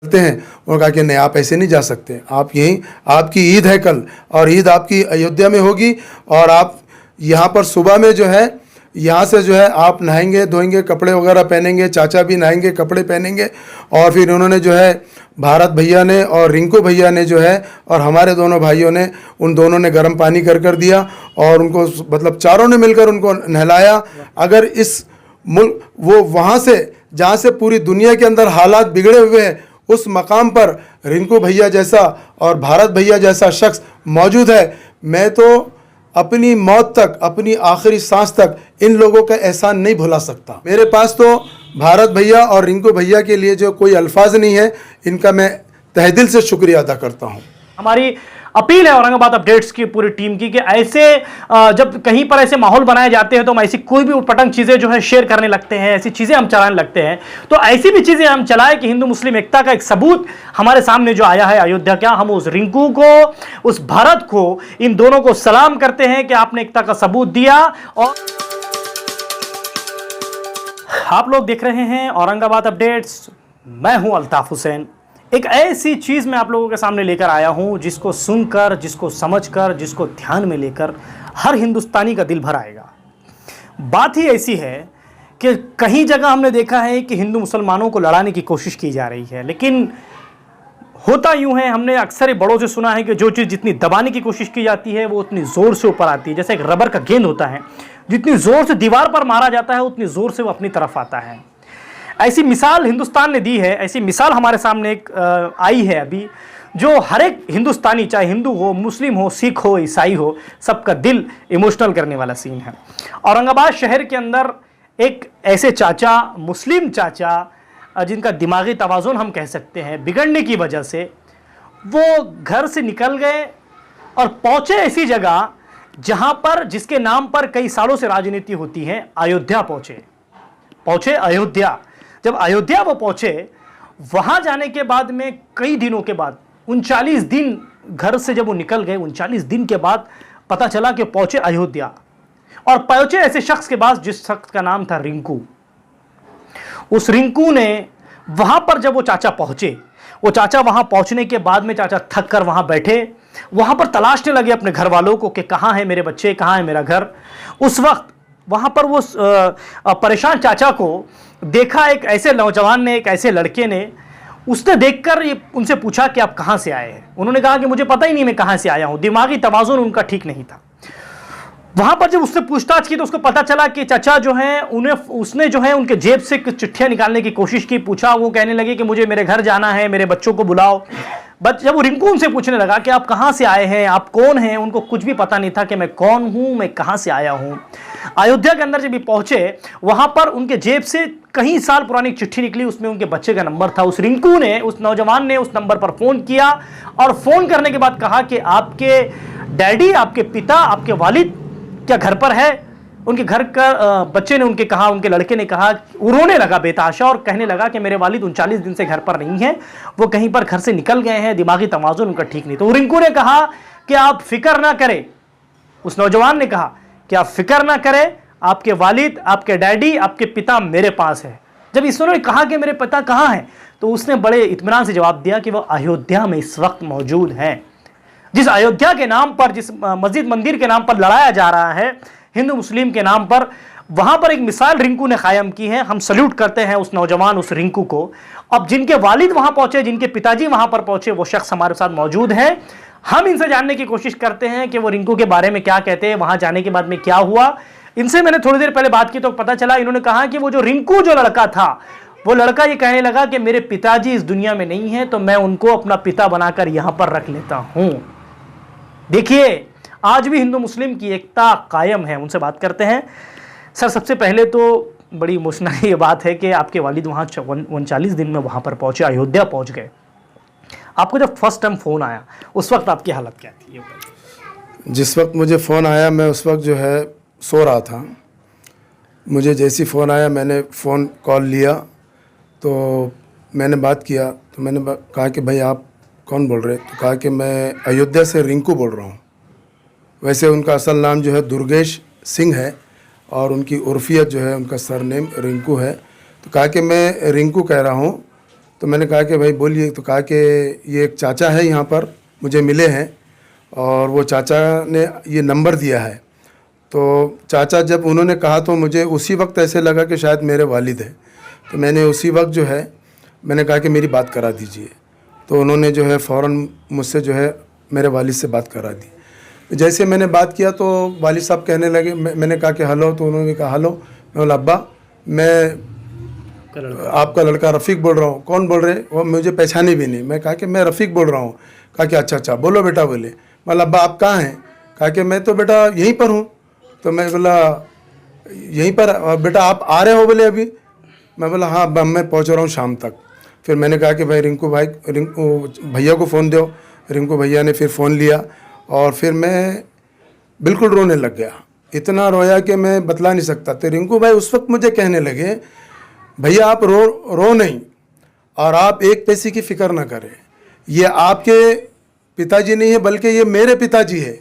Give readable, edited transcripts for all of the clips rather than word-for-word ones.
हैं। उन्होंने कहा कि नहीं, आप ऐसे नहीं जा सकते, आप यहीं, आपकी ईद है कल और ईद आपकी अयोध्या में होगी और आप यहाँ पर सुबह में जो है यहाँ से जो है आप नहाएंगे धोएंगे, कपड़े वगैरह पहनेंगे, चाचा भी नहाएंगे कपड़े पहनेंगे। और फिर उन्होंने जो है भारत भैया ने और रिंकू भैया ने जो है और हमारे दोनों भाइयों ने, उन दोनों ने गर्म पानी कर दिया और उनको मतलब चारों ने मिलकर उनको नहलाया। अगर इस मुल्क वो वहाँ से जहाँ से पूरी दुनिया के अंदर हालात बिगड़े हुए हैं, उस मकाम पर रिंकू भैया जैसा और भारत भैया जैसा शख्स मौजूद है, मैं तो अपनी मौत तक, अपनी आखिरी सांस तक इन लोगों का एहसान नहीं भुला सकता। मेरे पास तो भारत भैया और रिंकू भैया के लिए जो कोई अल्फाज नहीं है, इनका मैं तहे दिल से शुक्रिया अदा करता हूँ। हमारी अपील है औरंगाबाद अपडेट्स की पूरी टीम की कि ऐसे जब कहीं पर ऐसे माहौल बनाए जाते हैं तो हम ऐसी कोई भी उटपटांग चीजें जो है शेयर करने लगते हैं, ऐसी चीजें हम चलाने लगते हैं। तो ऐसी भी चीजें हम चलाएं कि हिंदू मुस्लिम एकता का एक सबूत हमारे सामने जो आया है अयोध्या का, हम उस रिंकू को, उस भारत को, इन दोनों को सलाम करते हैं कि आपने एकता का सबूत दिया। और आप लोग देख रहे हैं औरंगाबाद अपडेट्स, मैं हूं अल्ताफ हुसैन। एक ऐसी चीज़ मैं आप लोगों के सामने लेकर आया हूं जिसको सुनकर, जिसको समझकर, जिसको ध्यान में लेकर हर हिंदुस्तानी का दिल भर आएगा। बात ही ऐसी है कि कहीं जगह हमने देखा है कि हिंदू मुसलमानों को लड़ाने की कोशिश की जा रही है, लेकिन होता यूं है, हमने अक्सर बड़ों से सुना है कि जो चीज़ जितनी दबाने की कोशिश की जाती है वो उतनी ज़ोर से ऊपर आती है। जैसे एक रबर का गेंद होता है, जितनी ज़ोर से दीवार पर मारा जाता है उतनी ज़ोर से वो अपनी तरफ आता है। ऐसी मिसाल हिंदुस्तान ने दी है, ऐसी मिसाल हमारे सामने एक आई है अभी, जो हर एक हिंदुस्तानी, चाहे हिंदू हो, मुस्लिम हो, सिख हो, ईसाई हो, सबका दिल इमोशनल करने वाला सीन है। औरंगाबाद शहर के अंदर एक ऐसे चाचा, मुस्लिम चाचा, जिनका दिमागी तवाज़ुन हम कह सकते हैं बिगड़ने की वजह से, वो घर से निकल गए और पहुँचे ऐसी जगह जहाँ पर, जिसके नाम पर कई सालों से राजनीति होती है, अयोध्या पहुँचे अयोध्या। जब अयोध्या वो पहुंचे, वहां जाने के बाद में कई दिनों के बाद, 39 दिन घर से जब वो निकल गए, 39 दिन के बाद पता चला कि पहुंचे अयोध्या। और पहुंचे ऐसे शख्स के पास जिस शख्स का नाम था रिंकू। उस रिंकू ने वहां पर जब वो चाचा पहुंचे, वो चाचा वहां पहुंचने के बाद में चाचा थक कर वहां बैठे, वहां पर तलाशने लगे अपने घर वालों को कि कहां है मेरे बच्चे, कहां है मेरा घर। उस वक्त वहां पर वो परेशान चाचा को देखा एक ऐसे नौजवान ने, एक ऐसे लड़के ने। उसने देखकर ये उनसे पूछा कि आप कहां से आए हैं। उन्होंने कहा कि मुझे पता ही नहीं मैं कहां से आया हूं। दिमागी तवाज़ुन उनका ठीक नहीं था। वहां पर जब उससे पूछताछ की तो उसको पता चला कि चाचा जो है, उसने जो है उनके जेब से कुछ चिट्ठियां निकालने की कोशिश की, पूछा। वो कहने लगे कि मुझे मेरे घर जाना है, मेरे बच्चों को बुलाओ। बट जब वो रिंकू उनसे पूछने लगा कि आप कहां से आए हैं, आप कौन हैं, उनको कुछ भी पता नहीं था कि मैं कौन हूं, मैं कहां से आया हूं। अयोध्या के अंदर जब भी पहुंचे, वहां पर उनके जेब से कई साल पुरानी चिट्ठी निकली, उसमें उनके बच्चे का नंबर था। उस रिंकू ने, उस नौजवान ने उस नंबर पर फोन किया और फोन करने के बाद कहा कि आपके डैडी, आपके पिता, आपके वालिद क्या घर पर है। उनके घर का बच्चे ने उनके कहा, उनके लड़के ने कहा, रोने लगा बेताशा और कहने लगा कि मेरे वालिद 39 दिन से घर पर नहीं है, वो कहीं पर घर से निकल गए हैं, दिमागी तवाज़ुन उनका ठीक नहीं। तो रिंकू ने कहा कि आप फिक्र ना करें। उस नौजवान ने कहा कि आप फिक्र ना करें, आपके वालिद, आपके डैडी, आपके पिता मेरे पास है। जब इसने कहा कि मेरे पिता कहाँ हैं, तो उसने बड़े इत्मीनान से जवाब दिया कि वो अयोध्या में इस वक्त मौजूद हैं। जिस अयोध्या के नाम पर, जिस मस्जिद मंदिर के नाम पर लड़ाया जा रहा है हिंदू मुस्लिम के नाम पर, वहां पर एक मिसाल रिंकू ने कायम की है। हम सल्यूट करते हैं उस नौजवान, उस रिंकू को। अब जिनके वालिद वहां पहुंचे, जिनके पिताजी वहां पर पहुंचे, वो शख्स हमारे साथ मौजूद है। हम इनसे जानने की कोशिश करते हैं कि वो रिंकू के बारे में क्या कहते हैं, वहां जाने के बाद में क्या हुआ। इनसे मैंने थोड़ी देर पहले बात की तो पता चला, इन्होंने कहा कि वो जो रिंकू जो लड़का था, वो लड़का ये कहने लगा कि मेरे पिताजी इस दुनिया में नहीं है, तो मैं उनको अपना पिता बनाकर यहां पर रख लेता हूं। देखिए, आज भी हिंदू मुस्लिम की एकता कायम है। उनसे बात करते हैं। सर, सबसे पहले तो बड़ी इमोशनल ये बात है कि आपके वालिद वहाँ 39 दिन में वहाँ पर पहुँचे, अयोध्या पहुँच गए। आपको जब फर्स्ट टाइम फ़ोन आया, उस वक्त आपकी हालत क्या थी? जिस वक्त मुझे फ़ोन आया, मैं उस वक्त जो है सो रहा था। मुझे जैसी फ़ोन आया, मैंने फ़ोन कॉल लिया, तो मैंने बात किया। तो मैंने कहा कि भाई आप कौन बोल रहे? तो कहा कि मैं अयोध्या से रिंकू बोल रहा हूँ। वैसे उनका असल नाम जो है दुर्गेश सिंह है और उनकी उर्फियत जो है, उनका सरनेम रिंकू है। तो कहा कि मैं रिंकू कह रहा हूँ। तो मैंने कहा कि भाई बोलिए। तो कहा कि ये एक चाचा है यहाँ पर मुझे मिले हैं और वो चाचा ने ये नंबर दिया है। तो चाचा जब उन्होंने कहा तो मुझे उसी वक्त ऐसे लगा कि शायद मेरे वालिद हैं। तो मैंने उसी वक्त जो है मैंने कहा कि मेरी बात करा दीजिए। तो उन्होंने जो है फ़ौरन मुझसे जो है मेरे वालिद से बात करा दी। जैसे मैंने बात किया तो वालिद साहब कहने लगे, मैंने कहा कि हेलो। तो उन्होंने कहा हेलो। मैं बोला अब्बा मैं आपका लड़का रफ़ीक बोल रहा हूँ। कौन बोल रहे? वो मुझे पहचाने भी नहीं। मैं कहा कि मैं रफ़ीक बोल रहा हूँ। कहा कि अच्छा अच्छा बोलो बेटा बोले। मतलब अब्बा आप कहाँ हैं? कहा कि मैं तो बेटा यहीं पर हूँ। तो मैं बोला यहीं पर बेटा आप आ रहे हो बोले अभी? मैं बोला हाँ अब मैं पहुँच रहा हूँ शाम तक। फिर मैंने कहा कि भाई रिंकू भैया को फ़ोन दो। रिंकू भैया ने फिर फ़ोन लिया और फिर मैं बिल्कुल रोने लग गया। इतना रोया कि मैं बतला नहीं सकता। तो रिंकू भाई उस वक्त मुझे कहने लगे, भैया आप रो नहीं और आप एक पैसे की फ़िक्र ना करें। ये आपके पिताजी नहीं है बल्कि ये मेरे पिताजी है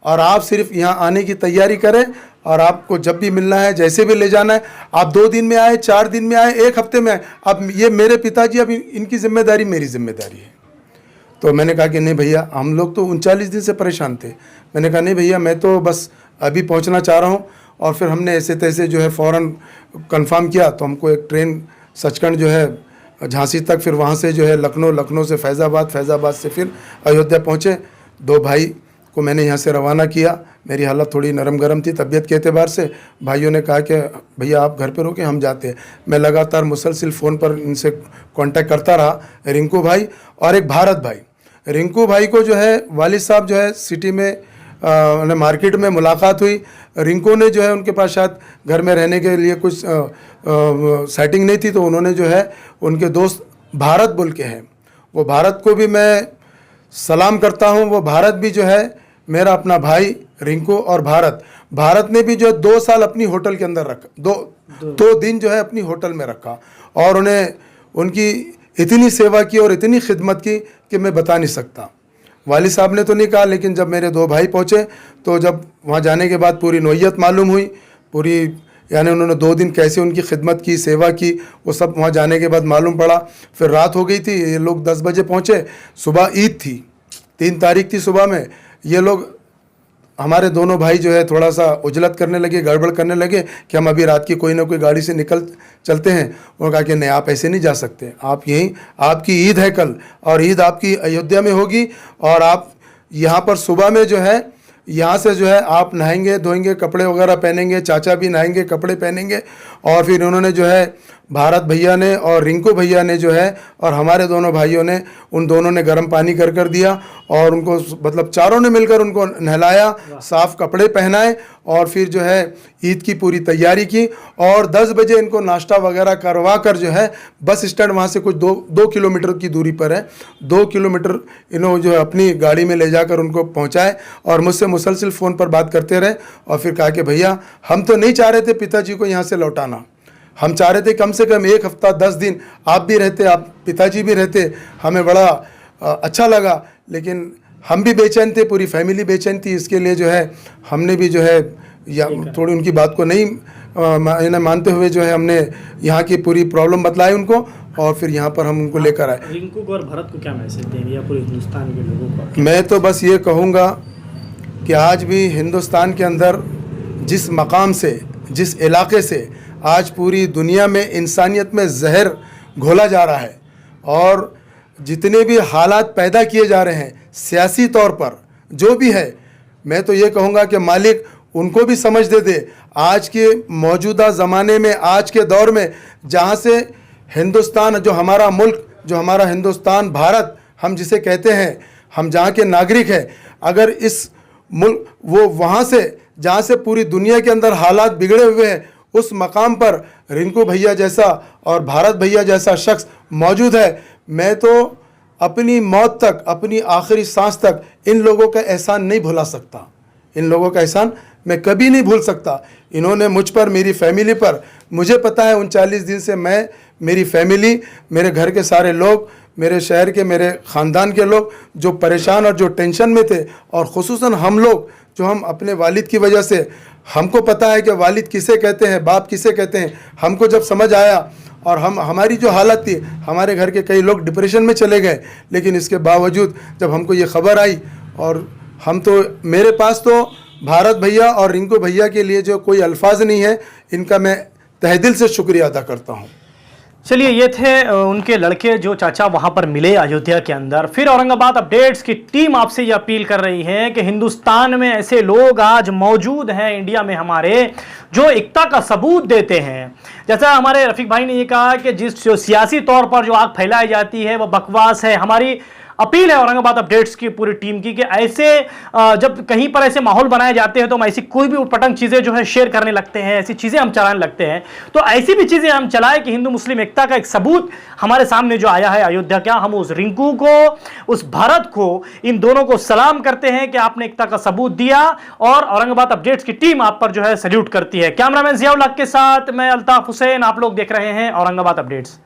और आप सिर्फ यहाँ आने की तैयारी करें और आपको जब भी मिलना है जैसे भी ले जाना है, आप 2 दिन में आए, 4 दिन में आए, 1 हफ्ते में आए, अब ये मेरे पिताजी, अब इनकी जिम्मेदारी मेरी जिम्मेदारी है। तो मैंने कहा कि नहीं भैया हम लोग तो 39 दिन से परेशान थे। मैंने कहा नहीं भैया मैं तो बस अभी पहुंचना चाह रहा हूं। और फिर हमने ऐसे तैसे जो है फ़ौरन कंफर्म किया। तो हमको एक ट्रेन सचखंड जो है झांसी तक, फिर वहां से जो है लखनऊ से फैज़ाबाद से फिर अयोध्या पहुंचे। 2 भाई को मैंने यहाँ से रवाना किया। मेरी हालत थोड़ी नरम गरम थी तबीयत के एतबार से। भाइयों ने कहा कि भैया आप घर पे रुके हम जाते हैं। मैं लगातार मुसलसिल फ़ोन पर इनसे कांटेक्ट करता रहा, रिंकू भाई और एक भारत भाई। रिंकू भाई को जो है वालिद साहब जो है सिटी में मार्केट में मुलाकात हुई। रिंकू ने जो है उनके पास शायद घर में रहने के लिए कुछ सेटिंग नहीं थी, तो उन्होंने जो है उनके दोस्त भारत बोल के हैं, वो भारत को भी मैं सलाम करता हूं। वो भारत भी जो है मेरा अपना भाई रिंकू। और भारत ने भी जो 2 साल अपनी होटल के अंदर रखा, दो दिन जो है अपनी होटल में रखा और उन्हें उनकी इतनी सेवा की और इतनी खिदमत की कि मैं बता नहीं सकता। वालिद साहब ने तो नहीं कहा, लेकिन जब मेरे 2 भाई पहुँचे तो जब वहाँ जाने के बाद पूरी नौइयत मालूम हुई, पूरी यानी उन्होंने 2 दिन कैसे उनकी खिदमत की, सेवा की, वो सब वहाँ जाने के बाद मालूम पड़ा। फिर रात हो गई थी, ये लोग 10 बजे पहुँचे। सुबह ईद थी, 3 तारीख थी। सुबह में ये लोग हमारे दोनों भाई जो है थोड़ा सा उजलत करने लगे, गड़बड़ करने लगे कि हम अभी रात की कोई ना कोई गाड़ी से निकल चलते हैं। उन्होंने कहा कि नहीं आप ऐसे नहीं जा सकते, आप यहीं, आपकी ईद है कल और ईद आपकी अयोध्या में होगी और आप यहाँ पर सुबह में जो है यहाँ से जो है आप नहाएंगे धोएंगे, कपड़े वगैरह पहनेंगे, चाचा भी नहाएंगे कपड़े पहनेंगे। और फिर उन्होंने जो है भारत भैया ने और रिंकू भैया ने जो है और हमारे दोनों भाइयों ने, उन दोनों ने गर्म पानी कर दिया और उनको मतलब चारों ने मिलकर उनको नहलाया, साफ़ कपड़े पहनाए और फिर जो है ईद की पूरी तैयारी की। और 10 बजे इनको नाश्ता वगैरह करवा कर जो है बस स्टैंड वहाँ से कुछ 2 किलोमीटर की दूरी पर है, 2 किलोमीटर इन्होंने जो है अपनी गाड़ी में ले जाकर उनको पहुँचाए और मुझसे मुसलसिल फ़ोन पर बात करते रहे। और फिर कहा कि भैया हम तो नहीं चाह रहे थे पिताजी को यहाँ से लौटाना, हम चाह रहे थे कम से कम 1 हफ्ता 10 दिन आप भी रहते, आप पिताजी भी रहते, हमें बड़ा अच्छा लगा। लेकिन हम भी बेचैन थे, पूरी फैमिली बेचैन थी। इसके लिए जो है हमने भी जो है या थोड़ी उनकी बात को नहीं मानते हुए जो है हमने यहाँ की पूरी प्रॉब्लम बतलाई उनको और फिर यहाँ पर हम उनको लेकर आए। रिंकू को और भारत को क्या मैसेज देंगे या पूरे हिंदुस्तान के लोगों को? मैं तो बस ये कहूँगा कि आज भी हिंदुस्तान के अंदर जिस मकाम से, जिस इलाके से आज पूरी दुनिया में इंसानियत में जहर घोला जा रहा है और जितने भी हालात पैदा किए जा रहे हैं सियासी तौर पर जो भी है, मैं तो ये कहूँगा कि मालिक उनको भी समझ दे। आज के मौजूदा ज़माने में, आज के दौर में जहाँ से हिंदुस्तान, जो हमारा मुल्क, जो हमारा हिंदुस्तान भारत हम जिसे कहते हैं, हम जहाँ के नागरिक हैं, अगर इस मुल्क वो वहाँ से जहाँ से पूरी दुनिया के अंदर हालात बिगड़े हुए हैं, उस मकाम पर रिंकू भैया जैसा और भारत भैया जैसा शख्स मौजूद है, मैं तो अपनी मौत तक, अपनी आखिरी सांस तक इन लोगों का एहसान नहीं भुला सकता। इन लोगों का एहसान मैं कभी नहीं भूल सकता। इन्होंने मुझ पर, मेरी फैमिली पर, मुझे पता है 39 दिन से मैं, मेरी फैमिली, मेरे घर के सारे लोग, मेरे शहर के, मेरे ख़ानदान के लोग जो परेशान और जो टेंशन में थे, और ख़ुसूसन हम लोग जो हम अपने वालिद की वजह से, हमको पता है कि वालिद किसे कहते हैं, बाप किसे कहते हैं। हमको जब समझ आया और हमारी जो हालत थी, हमारे घर के कई लोग डिप्रेशन में चले गए, लेकिन इसके बावजूद जब हमको ये खबर आई, और हम तो, मेरे पास तो भारत भैया और रिंकू भैया के लिए जो कोई अल्फाज नहीं है, इनका मैं तहे दिल से शुक्रिया अदा करता हूँ। चलिए, ये थे उनके लड़के जो चाचा वहां पर मिले अयोध्या के अंदर। फिर औरंगाबाद अपडेट्स की टीम आपसे ये अपील कर रही है कि हिंदुस्तान में ऐसे लोग आज मौजूद हैं, इंडिया में हमारे, जो एकता का सबूत देते हैं। जैसा हमारे रफीक भाई ने ये कहा कि जिस जो सियासी तौर पर जो आग फैलाई जाती है वो बकवास है। हमारी अपील है औरंगाबाद अपडेट्स की पूरी टीम की कि ऐसे जब कहीं पर ऐसे माहौल बनाए जाते हैं तो हम ऐसी कोई भी उटपटांग चीज़ें जो है शेयर करने लगते हैं, ऐसी चीज़ें हम चलाने लगते हैं। तो ऐसी भी चीज़ें हम चलाएं कि हिंदू मुस्लिम एकता का एक सबूत हमारे सामने जो आया है अयोध्या का, हम उस रिंकू को, उस भारत को, इन दोनों को सलाम करते हैं कि आपने एकता का सबूत दिया, और औरंगाबाद अपडेट्स की टीम आप पर जो है सैल्यूट करती है। कैमरामैन जियाउल हक के साथ मैं अल्ताफ हुसैन, आप लोग देख रहे हैं औरंगाबाद अपडेट्स।